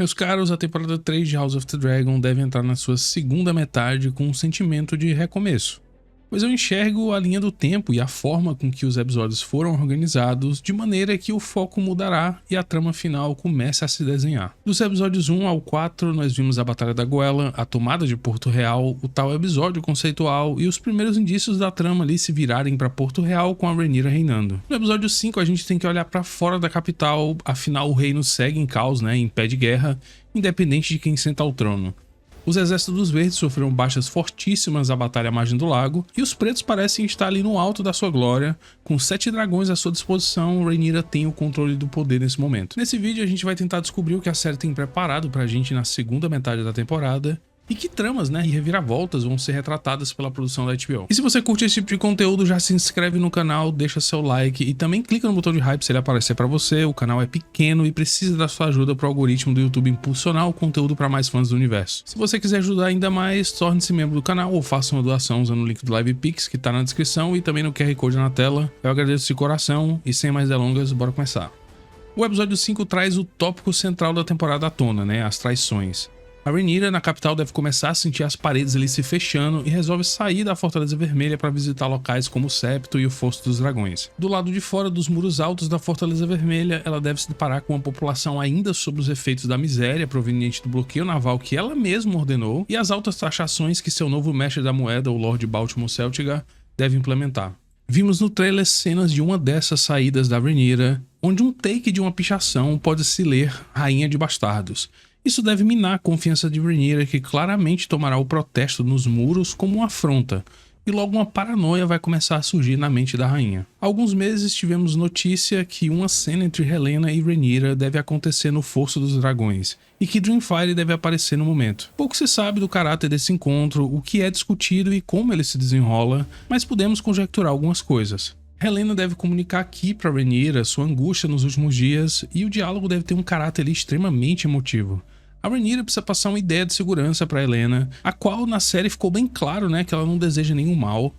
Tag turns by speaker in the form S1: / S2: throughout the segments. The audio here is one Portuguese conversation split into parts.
S1: Meus caros, a temporada 3 de House of the Dragon deve entrar na sua segunda metade com um sentimento de recomeço, pois eu enxergo a linha do tempo e a forma com que os episódios foram organizados de maneira que o foco mudará e a trama final começa a se desenhar. Dos episódios 1 ao 4 nós vimos a Batalha da Goela, a tomada de Porto Real, o tal episódio conceitual e os primeiros indícios da trama ali se virarem para Porto Real com a Rhaenyra reinando. No episódio 5 a gente tem que olhar para fora da capital, afinal o reino segue em caos, em pé de guerra, independente de quem senta ao trono. Os exércitos dos verdes sofreram baixas fortíssimas à batalha à margem do lago, e os pretos parecem estar ali no alto da sua glória. Com 7 dragões à sua disposição, Rhaenyra tem o controle do poder nesse momento. Nesse vídeo a gente vai tentar descobrir o que a série tem preparado pra gente na segunda metade da temporada, e que tramas, e reviravoltas vão ser retratadas pela produção da HBO. E se você curte esse tipo de conteúdo, já se inscreve no canal, deixa seu like e também clica no botão de hype se ele aparecer pra você. O canal é pequeno e precisa da sua ajuda pro algoritmo do YouTube impulsionar o conteúdo para mais fãs do universo. Se você quiser ajudar ainda mais, torne-se membro do canal ou faça uma doação usando o link do LivePix que tá na descrição e também no QR Code na tela. Eu agradeço de coração e sem mais delongas, bora começar. O episódio 5 traz o tópico central da temporada à tona, as traições. A Rhaenyra na capital deve começar a sentir as paredes ali se fechando e resolve sair da Fortaleza Vermelha para visitar locais como o Septo e o Fosso dos Dragões. Do lado de fora dos muros altos da Fortaleza Vermelha, ela deve se deparar com uma população ainda sob os efeitos da miséria proveniente do bloqueio naval que ela mesma ordenou e as altas taxações que seu novo mestre da moeda, o Lord Baltimore Celtigar, deve implementar. Vimos no trailer cenas de uma dessas saídas da Rhaenyra, onde um take de uma pichação pode se ler Rainha de Bastardos. Isso deve minar a confiança de Rhaenyra, que claramente tomará o protesto nos muros como uma afronta, e logo uma paranoia vai começar a surgir na mente da rainha. Há alguns meses tivemos notícia que uma cena entre Helaena e Rhaenyra deve acontecer no Fosso dos Dragões, e que Dreamfire deve aparecer no momento. Pouco se sabe do caráter desse encontro, o que é discutido e como ele se desenrola, mas podemos conjecturar algumas coisas. Helaena deve comunicar aqui para Rhaenyra sua angústia nos últimos dias, e o diálogo deve ter um caráter ali extremamente emotivo. A Rhaenyra precisa passar uma ideia de segurança para Helaena, a qual na série ficou bem claro que ela não deseja nenhum mal.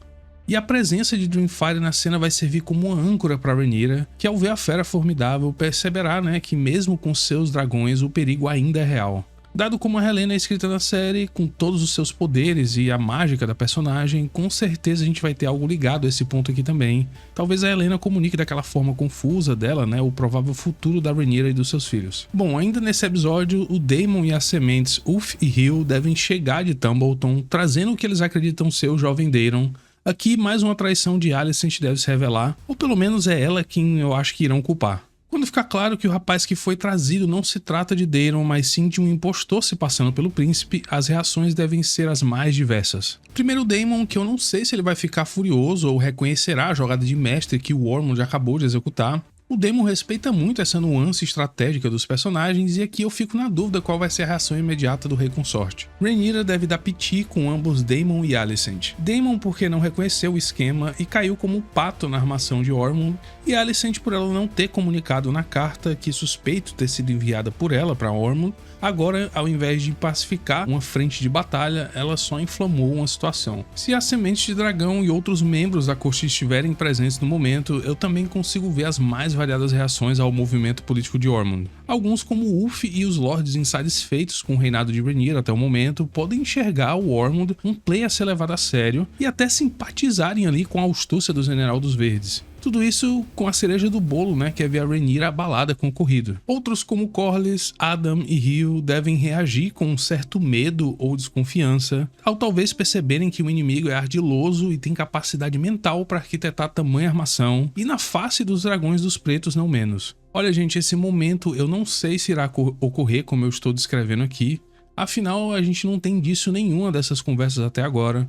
S1: E a presença de Dreamfire na cena vai servir como uma âncora para Rhaenyra, que ao ver a fera formidável perceberá que mesmo com seus dragões o perigo ainda é real. Dado como a Helaena é escrita na série, com todos os seus poderes e a mágica da personagem, com certeza a gente vai ter algo ligado a esse ponto aqui também. Talvez a Helaena comunique daquela forma confusa dela, o provável futuro da Rhaenyra e dos seus filhos. Bom, ainda nesse episódio, o Daemon e as sementes Ulf e Hill devem chegar de Tumbleton, trazendo o que eles acreditam ser o jovem Daeron. Aqui, mais uma traição de Alicent deve se revelar, ou pelo menos é ela quem eu acho que irão culpar. Quando ficar claro que o rapaz que foi trazido não se trata de Daeron, mas sim de um impostor se passando pelo príncipe, as reações devem ser as mais diversas. Primeiro o Daemon, que eu não sei se ele vai ficar furioso ou reconhecerá a jogada de mestre que o Wormund acabou de executar. O Daemon respeita muito essa nuance estratégica dos personagens e aqui eu fico na dúvida qual vai ser a reação imediata do Rei Consorte. Rhaenyra deve dar piti com ambos Daemon e Alicent. Daemon porque não reconheceu o esquema e caiu como um pato na armação de Ormond, e Alicent por ela não ter comunicado na carta que suspeito ter sido enviada por ela para Ormond. Agora, ao invés de pacificar uma frente de batalha, ela só inflamou uma situação. Se as sementes de dragão e outros membros da corte estiverem presentes no momento, eu também consigo ver as mais variadas reações ao movimento político de Ormond. Alguns, como Ulf e os lords insatisfeitos com o reinado de Rhaenyra até o momento, podem enxergar o Ormond um play a ser levado a sério e até simpatizarem ali com a astúcia do General dos Verdes. Tudo isso com a cereja do bolo, que é ver a Rhaenyra abalada com o ocorrido. Outros como Corlys, Adam e Hill devem reagir com um certo medo ou desconfiança, ao talvez perceberem que o inimigo é ardiloso e tem capacidade mental para arquitetar tamanha armação, e na face dos dragões dos pretos não menos. Olha gente, esse momento eu não sei se irá ocorrer como eu estou descrevendo aqui, afinal a gente não tem indício nenhuma dessas conversas até agora.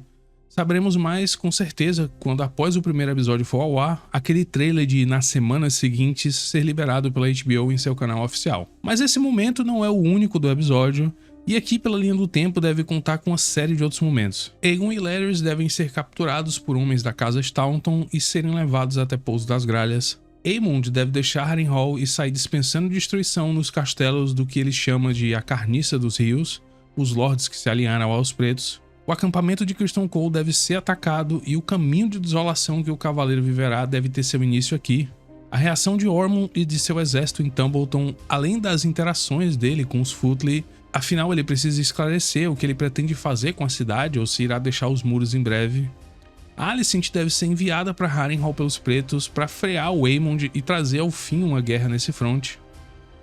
S1: Saberemos mais com certeza quando, após o primeiro episódio for ao ar, aquele trailer de nas semanas seguintes ser liberado pela HBO em seu canal oficial. Mas esse momento não é o único do episódio, e aqui pela linha do tempo deve contar com uma série de outros momentos. Aegon e Larys devem ser capturados por homens da casa Staunton e serem levados até Pouso das Gralhas. Aemond deve deixar Harrenhal e sair dispensando destruição nos castelos do que ele chama de a Carniça dos Rios, os lords que se aliaram aos pretos. O acampamento de Criston Cole deve ser atacado e o caminho de desolação que o cavaleiro viverá deve ter seu início aqui. A reação de Ormond e de seu exército em Tumbleton, além das interações dele com os Footly, afinal ele precisa esclarecer o que ele pretende fazer com a cidade ou se irá deixar os muros em breve. A Alicent deve ser enviada para Harrenhal pelos Pretos para frear o Aemond e trazer ao fim uma guerra nesse fronte.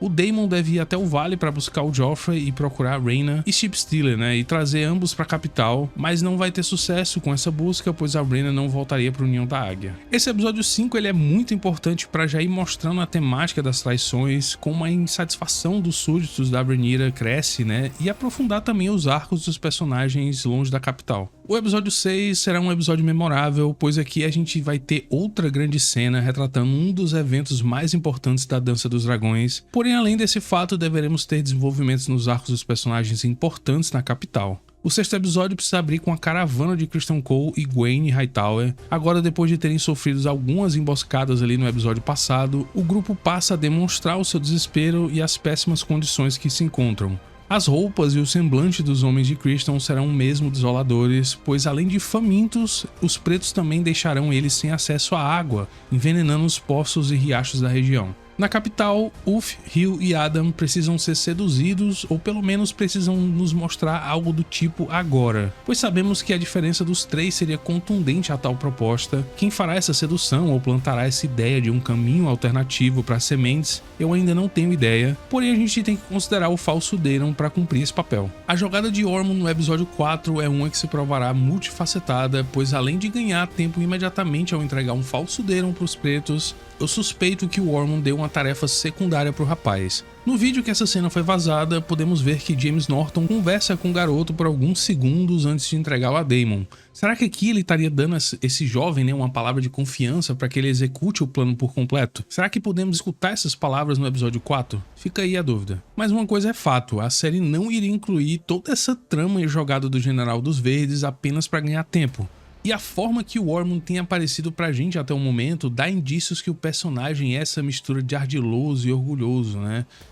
S1: O Daemon deve ir até o vale para buscar o Joffrey e procurar Rhaena e Sheepstealer, e trazer ambos para a capital, mas não vai ter sucesso com essa busca, pois a Rhaena não voltaria para a União da Águia. Esse episódio 5 ele é muito importante para já ir mostrando a temática das traições, como a insatisfação dos súditos da Rhaenyra cresce, e aprofundar também os arcos dos personagens longe da capital. O episódio 6 será um episódio memorável, pois aqui a gente vai ter outra grande cena retratando um dos eventos mais importantes da Dança dos Dragões, porém além desse fato deveremos ter desenvolvimentos nos arcos dos personagens importantes na capital. O sexto episódio precisa abrir com a caravana de Criston Cole e Gwen Hightower. Agora, depois de terem sofrido algumas emboscadas ali no episódio passado, o grupo passa a demonstrar o seu desespero e as péssimas condições que se encontram. As roupas e o semblante dos homens de Criston serão mesmo desoladores, pois além de famintos, os pretos também deixarão eles sem acesso à água, envenenando os poços e riachos da região. Na capital, Uff, Hill e Adam precisam ser seduzidos ou pelo menos precisam nos mostrar algo do tipo agora, pois sabemos que a diferença dos três seria contundente a tal proposta. Quem fará essa sedução ou plantará essa ideia de um caminho alternativo para as sementes, eu ainda não tenho ideia, porém a gente tem que considerar o falso Daemon para cumprir esse papel. A jogada de Ormond no episódio 4 é uma que se provará multifacetada, pois além de ganhar tempo imediatamente ao entregar um falso Daemon para os pretos, eu suspeito que o Ormond deu uma tarefa secundária para o rapaz. No vídeo que essa cena foi vazada, podemos ver que James Norton conversa com o garoto por alguns segundos antes de entregá-lo a Daemon. Será que aqui ele estaria dando a esse jovem uma palavra de confiança para que ele execute o plano por completo? Será que podemos escutar essas palavras no episódio 4? Fica aí a dúvida. Mas uma coisa é fato, a série não iria incluir toda essa trama e jogada do General dos Verdes apenas para ganhar tempo. E a forma que o Ormond tem aparecido pra gente até o momento dá indícios que o personagem é essa mistura de ardiloso e orgulhoso,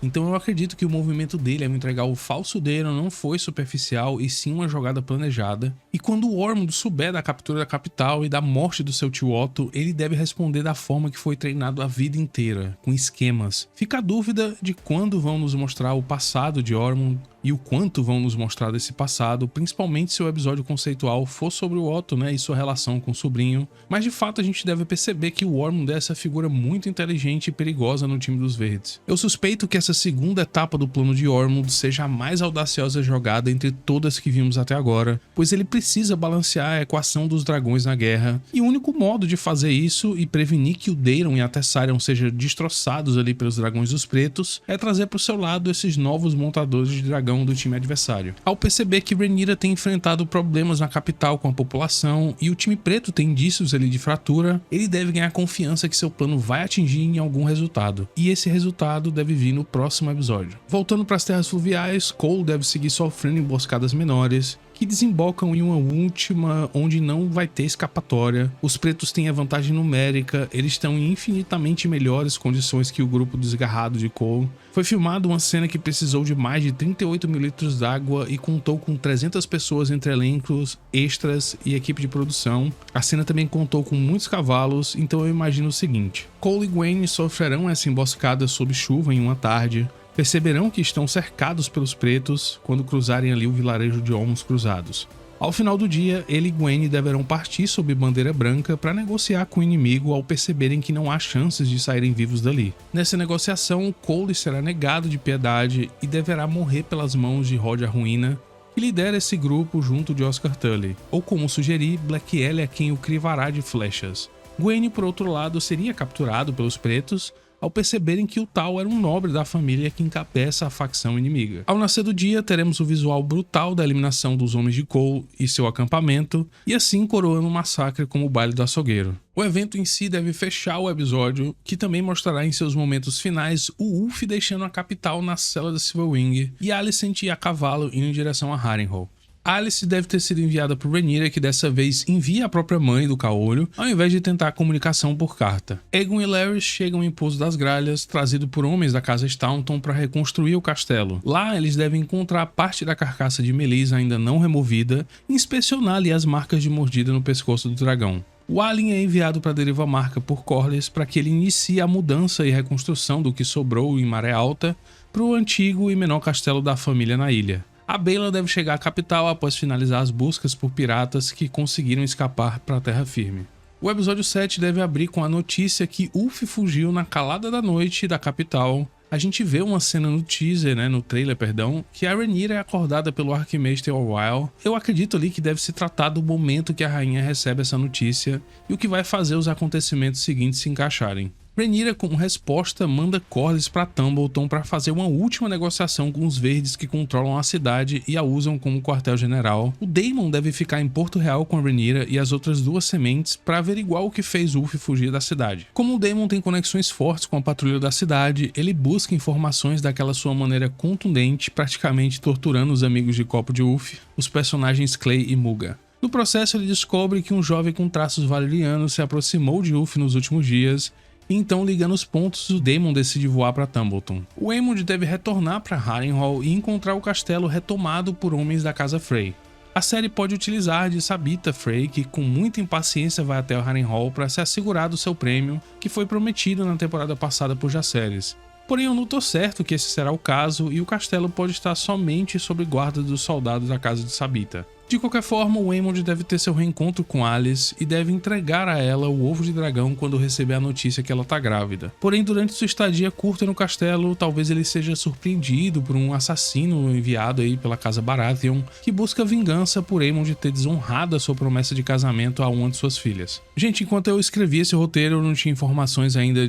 S1: Então eu acredito que o movimento dele ao entregar o falso Daemon não foi superficial e sim uma jogada planejada. E quando o Ormond souber da captura da capital e da morte do seu tio Otto, ele deve responder da forma que foi treinado a vida inteira, com esquemas. Fica a dúvida de quando vão nos mostrar o passado de Ormond e o quanto vão nos mostrar desse passado, principalmente se o episódio conceitual for sobre o Otto, e sua relação com o sobrinho. Mas de fato a gente deve perceber que o Ormond é essa figura muito inteligente e perigosa no time dos Verdes. Eu suspeito que essa segunda etapa do plano de Ormond seja a mais audaciosa jogada entre todas que vimos até agora, pois ele precisa balancear a equação dos dragões na guerra, e o único modo de fazer isso e prevenir que o Daemon e a Tessarion sejam destroçados ali pelos dragões dos pretos é trazer para o seu lado esses novos montadores de dragão do time adversário. Ao perceber que Rhaenyra tem enfrentado problemas na capital com a população e o time preto tem indícios ali de fratura, ele deve ganhar confiança que seu plano vai atingir em algum resultado, e esse resultado deve vir no próximo episódio. Voltando para as terras fluviais, Cole deve seguir sofrendo emboscadas menores, que desembocam em uma última onde não vai ter escapatória. Os pretos têm a vantagem numérica, eles estão em infinitamente melhores condições que o grupo desgarrado de Cole. Foi filmada uma cena que precisou de mais de 38 mil litros d'água e contou com 300 pessoas entre elencos, extras e equipe de produção. A cena também contou com muitos cavalos, então eu imagino o seguinte: Cole e Gwen sofrerão essa emboscada sob chuva em uma tarde. Perceberão que estão cercados pelos pretos quando cruzarem ali o vilarejo de Olmos Cruzados. Ao final do dia, ele e Gwen deverão partir sob bandeira branca para negociar com o inimigo ao perceberem que não há chances de saírem vivos dali. Nessa negociação, Cole será negado de piedade e deverá morrer pelas mãos de Rod a Ruína, que lidera esse grupo junto de Oscar Tully, ou como sugeri, Black Ellie é quem o crivará de flechas. Gwen, por outro lado, seria capturado pelos pretos, ao perceberem que o tal era um nobre da família que encabeça a facção inimiga. Ao nascer do dia, teremos o visual brutal da eliminação dos homens de Cole e seu acampamento, e assim coroando um massacre como o baile do açougueiro. O evento em si deve fechar o episódio, que também mostrará em seus momentos finais o Ulf deixando a capital na cela da Silverwing e Alicent a cavalo indo em direção a Harrenhal. Alice deve ter sido enviada por Rhaenyra, que dessa vez envia a própria mãe do caolho, ao invés de tentar a comunicação por carta. Aegon e Larys chegam em Pouso das Gralhas, trazido por homens da casa Staunton para reconstruir o castelo. Lá eles devem encontrar parte da carcaça de Meleys ainda não removida e inspecionar ali as marcas de mordida no pescoço do dragão. O Alien é enviado para a Deriva Marca por Corlys para que ele inicie a mudança e reconstrução do que sobrou em Maré Alta para o antigo e menor castelo da família na ilha. A Bela deve chegar à capital após finalizar as buscas por piratas que conseguiram escapar para a terra firme. O episódio 7 deve abrir com a notícia que Ulf fugiu na calada da noite da capital. A gente vê uma cena no teaser, no trailer, que a Rhaenyra é acordada pelo Arquimester Orwyle. Eu acredito ali que deve se tratar do momento que a rainha recebe essa notícia e o que vai fazer os acontecimentos seguintes se encaixarem. Rhaenyra, como resposta, manda Corlys para Tumbleton para fazer uma última negociação com os verdes que controlam a cidade e a usam como quartel-general. O Daemon deve ficar em Porto Real com a Rhaenyra e as outras duas sementes para averiguar o que fez Ulf fugir da cidade. Como o Daemon tem conexões fortes com a patrulha da cidade, ele busca informações daquela sua maneira contundente, praticamente torturando os amigos de copo de Ulf, os personagens Clay e Muga. No processo, ele descobre que um jovem com traços valerianos se aproximou de Ulf nos últimos dias. Então, ligando os pontos, o Daemon decide voar para Tumbleton. O Aemond deve retornar para Harrenhal e encontrar o castelo retomado por homens da casa Frey. A série pode utilizar de Sabitha Frey, que com muita impaciência vai até o Harrenhal para se assegurar do seu prêmio, que foi prometido na temporada passada por Jacaerys. Porém, eu não tô certo que esse será o caso e o castelo pode estar somente sob guarda dos soldados da casa de Sabitha. De qualquer forma, o Aemond deve ter seu reencontro com Alis e deve entregar a ela o ovo de dragão quando receber a notícia que ela tá grávida. Porém, durante sua estadia curta no castelo, talvez ele seja surpreendido por um assassino enviado aí pela casa Baratheon, que busca vingança por Aemond ter desonrado a sua promessa de casamento a uma de suas filhas. Gente, enquanto eu escrevi esse roteiro, eu não tinha informações ainda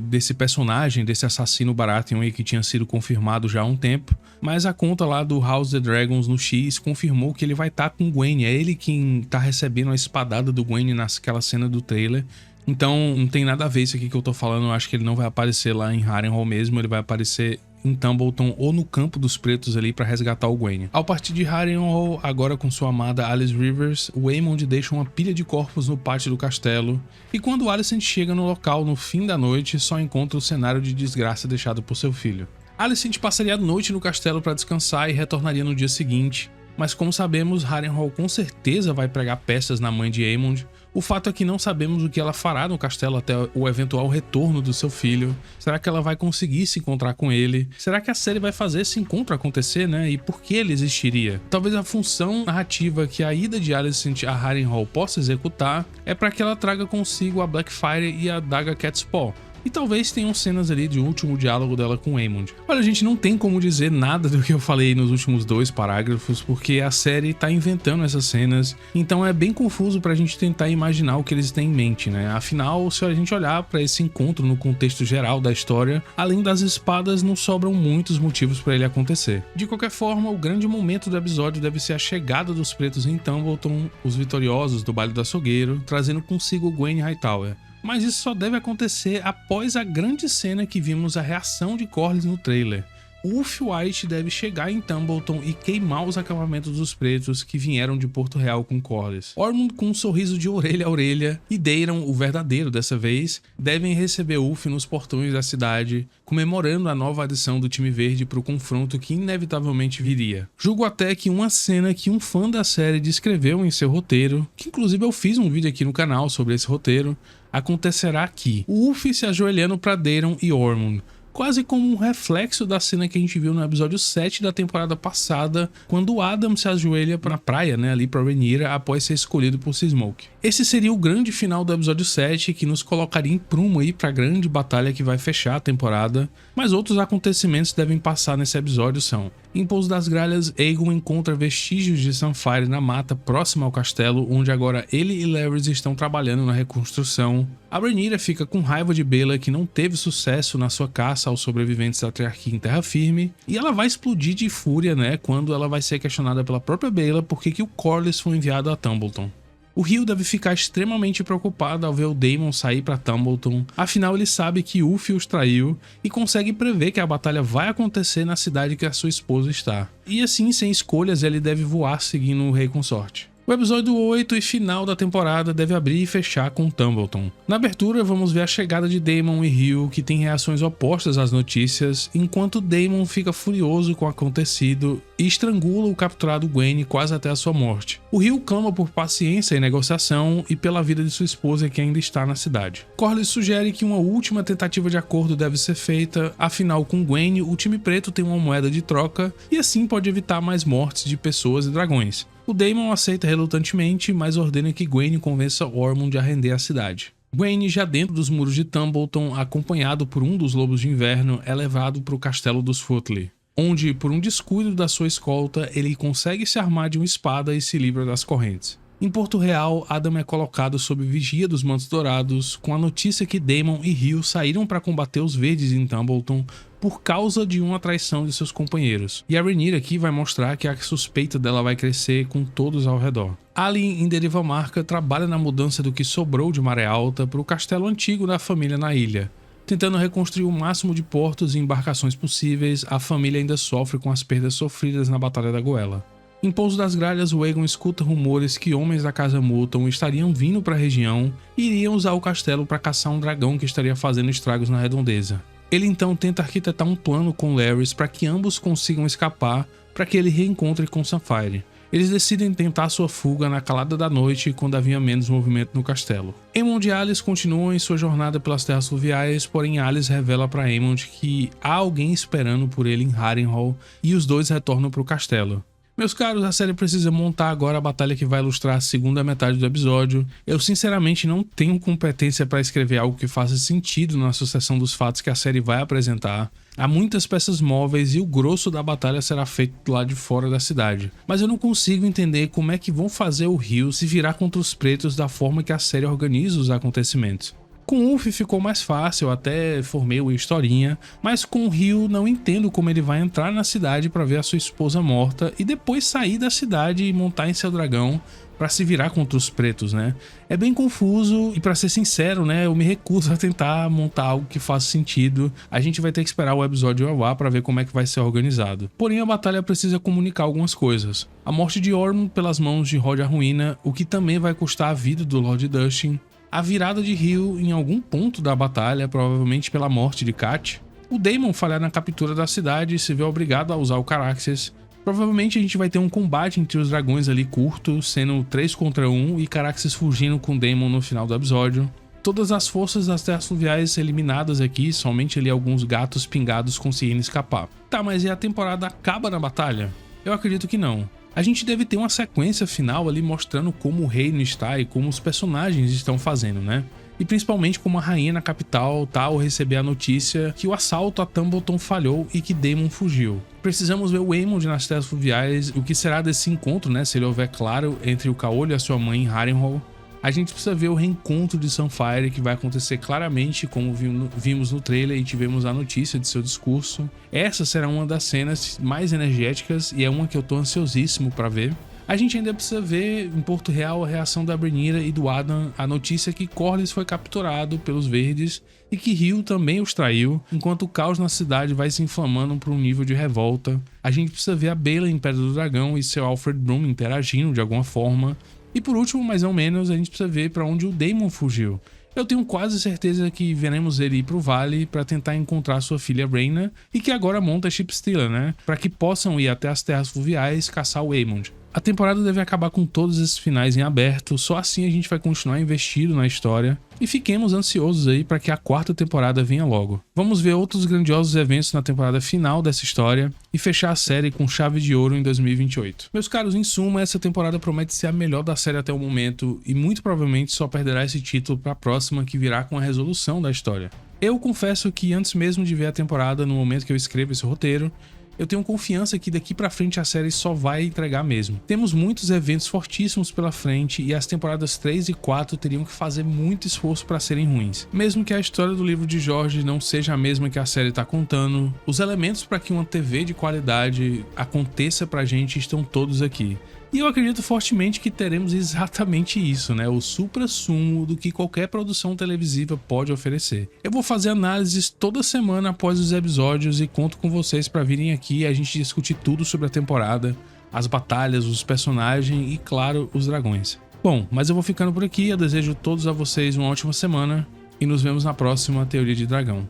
S1: desse personagem, desse assassino Baratheon aí que tinha sido confirmado já há um tempo, mas a conta lá do House of the Dragons no X confirmou que ele vai estar com o Gwen, é ele quem tá recebendo a espadada do Gwen naquela cena do trailer. Então não tem nada a ver isso aqui que eu tô falando, eu acho que ele não vai aparecer lá em Harrenhal mesmo, ele vai aparecer em Tumbleton ou no Campo dos Pretos ali para resgatar o Gwen. Ao partir de Harrenhal, agora com sua amada Alice Rivers, o Aemond deixa uma pilha de corpos no pátio do castelo, e quando Alicent chega no local no fim da noite, só encontra o cenário de desgraça deixado por seu filho. Alicent passaria a noite no castelo para descansar e retornaria no dia seguinte, mas como sabemos, Harrenhal com certeza vai pregar peças na mãe de Aemond. O fato é que não sabemos o que ela fará no castelo até o eventual retorno do seu filho. Será que ela vai conseguir se encontrar com ele? Será que a série vai fazer esse encontro acontecer, E por que ele existiria? Talvez a função narrativa que a ida de Alicent a Harrenhal possa executar é para que ela traga consigo a Blackfyre e a Daga Catspaw. E talvez tenham cenas ali de último diálogo dela com Aemond. Olha, gente, não tem como dizer nada do que eu falei nos últimos 2 parágrafos, porque a série tá inventando essas cenas, então é bem confuso pra gente tentar imaginar o que eles têm em mente, Afinal, se a gente olhar pra esse encontro no contexto geral da história, além das espadas, não sobram muitos motivos pra ele acontecer. De qualquer forma, o grande momento do episódio deve ser a chegada dos pretos em Tumbleton, os vitoriosos do Baile do Açougueiro, trazendo consigo Gwen Hightower. Mas isso só deve acontecer após a grande cena que vimos a reação de Corlys no trailer. Ulf White deve chegar em Tumbleton e queimar os acampamentos dos pretos que vieram de Porto Real com Corlys. Ormond, com um sorriso de orelha a orelha, e Daeron, o verdadeiro dessa vez, devem receber Ulf nos portões da cidade, comemorando a nova adição do time verde para o confronto que inevitavelmente viria. Julgo até que uma cena que um fã da série descreveu em seu roteiro, que inclusive eu fiz um vídeo aqui no canal sobre esse roteiro, acontecerá aqui. O Ulf se ajoelhando para Daeron e Ormond, quase como um reflexo da cena que a gente viu no episódio 7 da temporada passada, quando o Adam se ajoelha na praia, ali pra Rhaenyra, após ser escolhido por Smoke. Esse seria o grande final do episódio 7, que nos colocaria em prumo aí pra grande batalha que vai fechar a temporada, mas outros acontecimentos devem passar nesse episódio são: em Pouso das Gralhas, Aegon encontra vestígios de Sunfyre na mata próxima ao castelo, onde agora ele e Larys estão trabalhando na reconstrução. A Rhaenyra fica com raiva de Bella, que não teve sucesso na sua caça aos sobreviventes da Triarquia em Terra Firme, e ela vai explodir de fúria, quando ela vai ser questionada pela própria Bella por que o Corlys foi enviado a Tumbleton. O Rio deve ficar extremamente preocupado ao ver o Daemon sair para Tumbleton, afinal ele sabe que Ulf os traiu e consegue prever que a batalha vai acontecer na cidade que a sua esposa está. E assim, sem escolhas, ele deve voar seguindo o rei consorte. O episódio 8 e final da temporada deve abrir e fechar com Tumbleton. Na abertura, vamos ver a chegada de Damon e Hill, que têm reações opostas às notícias, enquanto Damon fica furioso com o acontecido e estrangula o capturado Gwen quase até a sua morte. O Hill clama por paciência e negociação e pela vida de sua esposa que ainda está na cidade. Corlys sugere que uma última tentativa de acordo deve ser feita, afinal com Gwen o time preto tem uma moeda de troca e assim pode evitar mais mortes de pessoas e dragões. O Daemon aceita relutantemente, mas ordena que Gwen convença Ormond a render a cidade. Gwen, já dentro dos muros de Tumbleton, acompanhado por um dos lobos de inverno, é levado para o castelo dos Footly, onde, por um descuido da sua escolta, ele consegue se armar de uma espada e se livra das correntes. Em Porto Real, Adam é colocado sob vigia dos Mantos Dourados, com a notícia que Daemon e Hill saíram para combater os Verdes em Tumbleton por causa de uma traição de seus companheiros. E a Rhaenyra aqui vai mostrar que a suspeita dela vai crescer com todos ao redor. Ali, em Deriva Marca, trabalha na mudança do que sobrou de Maré Alta para o castelo antigo da família na ilha. Tentando reconstruir o máximo de portos e embarcações possíveis, a família ainda sofre com as perdas sofridas na Batalha da Goela. Em Pouso das Gralhas, o Aegon escuta rumores que homens da Casa Multon estariam vindo para a região e iriam usar o castelo para caçar um dragão que estaria fazendo estragos na redondeza. Ele então tenta arquitetar um plano com Larys para que ambos consigam escapar para que ele reencontre com Sunfyre. Eles decidem tentar sua fuga na calada da noite quando havia menos movimento no castelo. Aemond e Alis continuam em sua jornada pelas terras fluviais, porém Alis revela para Aemond que há alguém esperando por ele em Harrenhal e os dois retornam para o castelo. Meus caros, a série precisa montar agora a batalha que vai ilustrar a segunda metade do episódio. Eu sinceramente não tenho competência para escrever algo que faça sentido na sucessão dos fatos que a série vai apresentar. Há muitas peças móveis e o grosso da batalha será feito do lado de fora da cidade. Mas eu não consigo entender como é que vão fazer o Hill se virar contra os pretos da forma que a série organiza os acontecimentos. Com o Ulf ficou mais fácil, eu até formei uma historinha, mas com o Hill não entendo como ele vai entrar na cidade para ver a sua esposa morta e depois sair da cidade e montar em seu dragão para se virar contra os pretos, né? É bem confuso e, para ser sincero, né, eu me recuso a tentar montar algo que faça sentido. A gente vai ter que esperar o episódio ao ar para ver como é que vai ser organizado. Porém, a batalha precisa comunicar algumas coisas. A morte de Ormond pelas mãos de Rod a Ruína, o que também vai custar a vida do Lord Dustin. A virada de Hill em algum ponto da batalha, provavelmente pela morte de Cat. O Daemon falhar na captura da cidade e se vê obrigado a usar o Caraxes. Provavelmente a gente vai ter um combate entre os dragões ali curto, sendo 3 contra 1 e Caraxes fugindo com Daemon no final do episódio. Todas as forças das terras fluviais eliminadas aqui, somente ali alguns gatos pingados conseguindo escapar. Tá, mas e a temporada acaba na batalha? Eu acredito que não. A gente deve ter uma sequência final ali mostrando como o reino está e como os personagens estão fazendo, né? E principalmente como a rainha na capital tá ao receber a notícia que o assalto a Tumbleton falhou e que Daemon fugiu. Precisamos ver o Aemond nas terras fluviais, o que será desse encontro, né? Se ele houver claro, entre o Caolho e a sua mãe em Harrenhal. A gente precisa ver o reencontro de Sunfyre, que vai acontecer claramente, como vimos no trailer e tivemos a notícia de seu discurso. Essa será uma das cenas mais energéticas e é uma que eu tô ansiosíssimo para ver. A gente ainda precisa ver em Porto Real a reação da Rhaenyra e do Adam à notícia que Corlys foi capturado pelos Verdes e que Hill também os traiu, enquanto o caos na cidade vai se inflamando para um nível de revolta. A gente precisa ver a Baela em Pedra do Dragão e seu Alfred Bloom interagindo de alguma forma. E por último, mas não menos, a gente precisa ver para onde o Daemon fugiu. Eu tenho quase certeza que veremos ele ir pro vale para tentar encontrar sua filha Rhaena e que agora monta a Shipstealer, né? Para que possam ir até as terras fluviais caçar o Aemond. A temporada deve acabar com todos esses finais em aberto, só assim a gente vai continuar investido na história e fiquemos ansiosos aí para que a quarta temporada venha logo. Vamos ver outros grandiosos eventos na temporada final dessa história e fechar a série com chave de ouro em 2028. Meus caros, em suma, essa temporada promete ser a melhor da série até o momento e muito provavelmente só perderá esse título para a próxima, que virá com a resolução da história. Eu confesso que antes mesmo de ver a temporada, no momento que eu escrevo esse roteiro, eu tenho confiança que daqui pra frente a série só vai entregar mesmo. Temos muitos eventos fortíssimos pela frente e as temporadas 3 e 4 teriam que fazer muito esforço para serem ruins. Mesmo que a história do livro de George não seja a mesma que a série tá contando, os elementos para que uma TV de qualidade aconteça pra gente estão todos aqui. E eu acredito fortemente que teremos exatamente isso, né? O supra-sumo do que qualquer produção televisiva pode oferecer. Eu vou fazer análises toda semana após os episódios e conto com vocês para virem aqui e a gente discutir tudo sobre a temporada. as batalhas, os personagens e, claro, os dragões. Bom, mas eu vou ficando por aqui, eu desejo a todos vocês uma ótima semana e nos vemos na próxima Teoria de Dragão.